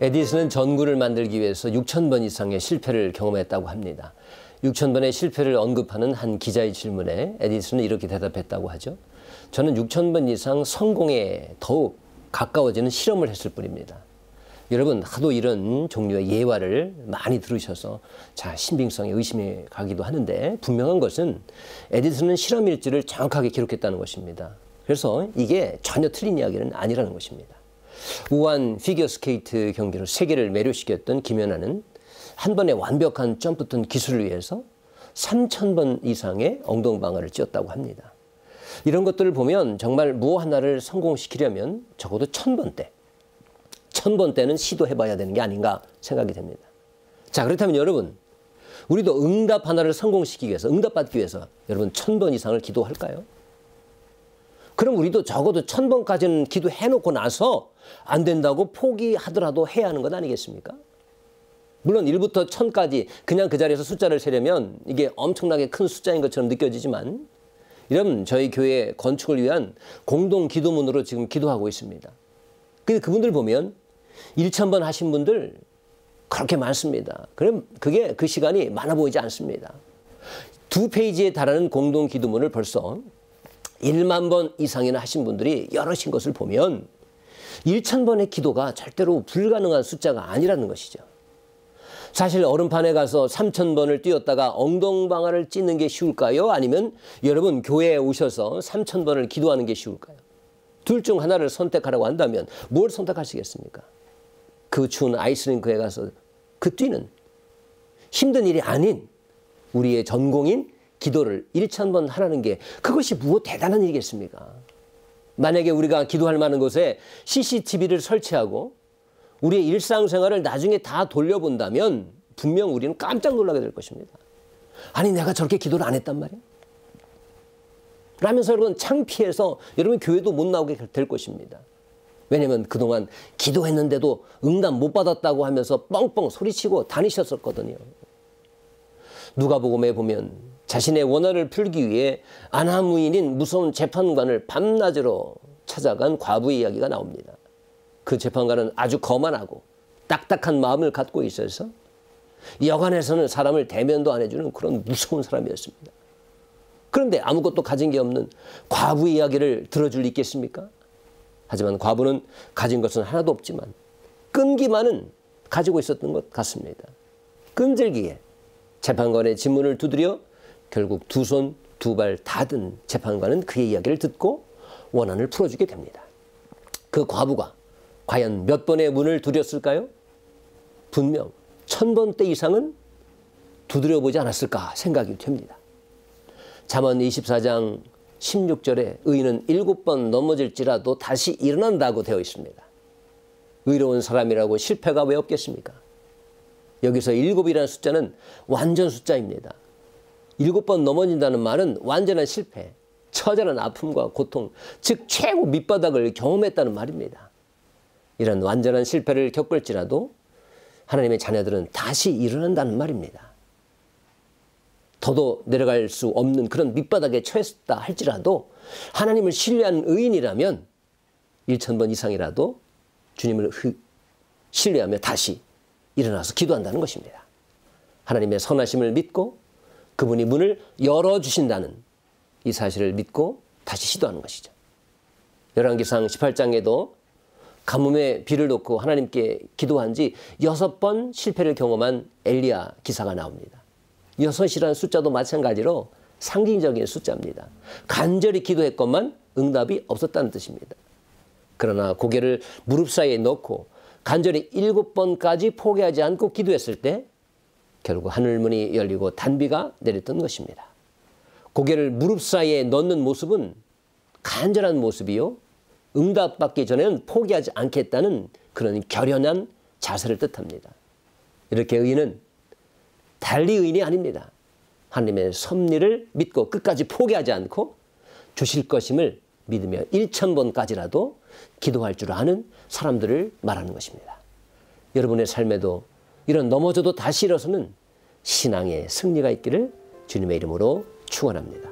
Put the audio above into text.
에디슨은 전구를 만들기 위해서 6,000번 이상의 실패를 경험했다고 합니다. 6,000번의 실패를 언급하는 한 기자의 질문에 에디슨은 이렇게 대답했다고 하죠. 저는 6,000번 이상 성공에 더욱 가까워지는 실험을 했을 뿐입니다. 여러분, 하도 이런 종류의 예화를 많이 들으셔서 신빙성에 의심이 가기도 하는데, 분명한 것은 에디슨은 실험 일지를 정확하게 기록했다는 것입니다. 그래서 이게 전혀 틀린 이야기는 아니라는 것입니다. 우아한 피겨스케이트 경기로 세계를 매료시켰던 김연아는 한 번의 완벽한 점프턴 기술을 위해서 3,000번 이상의 엉덩방아를 찧었다고 합니다. 이런 것들을 보면 정말 무엇 하나를 성공시키려면 적어도 1000번대는 시도해봐야 되는 게 아닌가 생각이 됩니다. 자, 그렇다면 여러분, 우리도 응답 하나를 성공시키기 위해서, 응답받기 위해서 여러분 1000번 이상을 기도할까요? 그럼 우리도 적어도 1000번까지는 기도해놓고 나서 안 된다고 포기하더라도 해야 하는 것 아니겠습니까? 물론 1부터 1000까지 그냥 그 자리에서 숫자를 세려면 이게 엄청나게 큰 숫자인 것처럼 느껴지지만, 여러분, 저희 교회 건축을 위한 공동 기도문으로 지금 기도하고 있습니다. 근데 그분들 보면 1000번 하신 분들 그렇게 많습니다. 그럼 그게 그 시간이 많아 보이지 않습니다. 2페이지에 달하는 공동 기도문을 벌써 1만 번 이상이나 하신 분들이 여럿인 것을 보면 1000번의 기도가 절대로 불가능한 숫자가 아니라는 것이죠. 사실 얼음판에 가서 3000번을 뛰었다가 엉덩방아를 찢는 게 쉬울까요? 아니면 여러분 교회에 오셔서 3000번을 기도하는 게 쉬울까요? 둘 중 하나를 선택하라고 한다면 뭘 선택하시겠습니까? 그 추운 아이스링크에 가서 그 뛰는 힘든 일이 아닌 우리의 전공인 기도를 1000번 하라는 게 그것이 무엇 대단한 일이겠습니까? 만약에 우리가 기도할 만한 곳에 CCTV를 설치하고 우리의 일상생활을 나중에 다 돌려본다면 분명 우리는 깜짝 놀라게 될 것입니다. 아니, 내가 저렇게 기도를 안 했단 말이야? 라면서 여러분 창피해서 여러분 교회도 못 나오게 될 것입니다. 왜냐하면 그동안 기도했는데도 응답 못 받았다고 하면서 뻥뻥 소리치고 다니셨었거든요. 누가복음에 보면 자신의 원한을 풀기 위해 아나무인인 무서운 재판관을 밤낮으로 찾아간 과부의 이야기가 나옵니다. 그 재판관은 아주 거만하고 딱딱한 마음을 갖고 있어서 여관에서는 사람을 대면도 안 해주는 그런 무서운 사람이었습니다. 그런데 아무것도 가진 게 없는 과부의 이야기를 들어줄 리 있겠습니까? 하지만 과부는 가진 것은 하나도 없지만 끈기만은 가지고 있었던 것 같습니다. 끈질기게 재판관의 지문을 두드려 결국 두 손, 두 발 다 든 재판관은 그의 이야기를 듣고 원한을 풀어주게 됩니다. 그 과부가 과연 몇 번의 문을 두드렸을까요? 분명 1000번대 이상은 두드려보지 않았을까 생각이 됩니다. 잠언 24장 16절에 의인은 7번 넘어질지라도 다시 일어난다고 되어 있습니다. 의로운 사람이라고 실패가 왜 없겠습니까? 여기서 7이라는 숫자는 완전 숫자입니다. 7번 넘어진다는 말은 완전한 실패, 처절한 아픔과 고통, 즉 최고 밑바닥을 경험했다는 말입니다. 이런 완전한 실패를 겪을지라도 하나님의 자녀들은 다시 일어난다는 말입니다. 더도 내려갈 수 없는 그런 밑바닥에 처했다 할지라도 하나님을 신뢰하는 의인이라면 1000번 이상이라도 주님을 신뢰하며 다시 일어나서 기도한다는 것입니다. 하나님의 선하심을 믿고 그분이 문을 열어주신다는 이 사실을 믿고 다시 시도하는 것이죠. 열왕기상 18장에도 가뭄에 비를 놓고 하나님께 기도한 지 6번 실패를 경험한 엘리야 기사가 나옵니다. 6이라는 숫자도 마찬가지로 상징적인 숫자입니다. 간절히 기도했건만 응답이 없었다는 뜻입니다. 그러나 고개를 무릎 사이에 넣고 간절히 7번까지 포기하지 않고 기도했을 때 결국 하늘문이 열리고 단비가 내렸던 것입니다. 고개를 무릎 사이에 넣는 모습은 간절한 모습이요, 응답받기 전에는 포기하지 않겠다는 그런 결연한 자세를 뜻합니다. 이렇게 의인은 달리 의인이 아닙니다. 하나님의 섭리를 믿고 끝까지 포기하지 않고 주실 것임을 믿으며 1000번까지라도 기도할 줄 아는 사람들을 말하는 것입니다. 여러분의 삶에도 이런 넘어져도 다시 일어서는 신앙의 승리가 있기를 주님의 이름으로 축원합니다.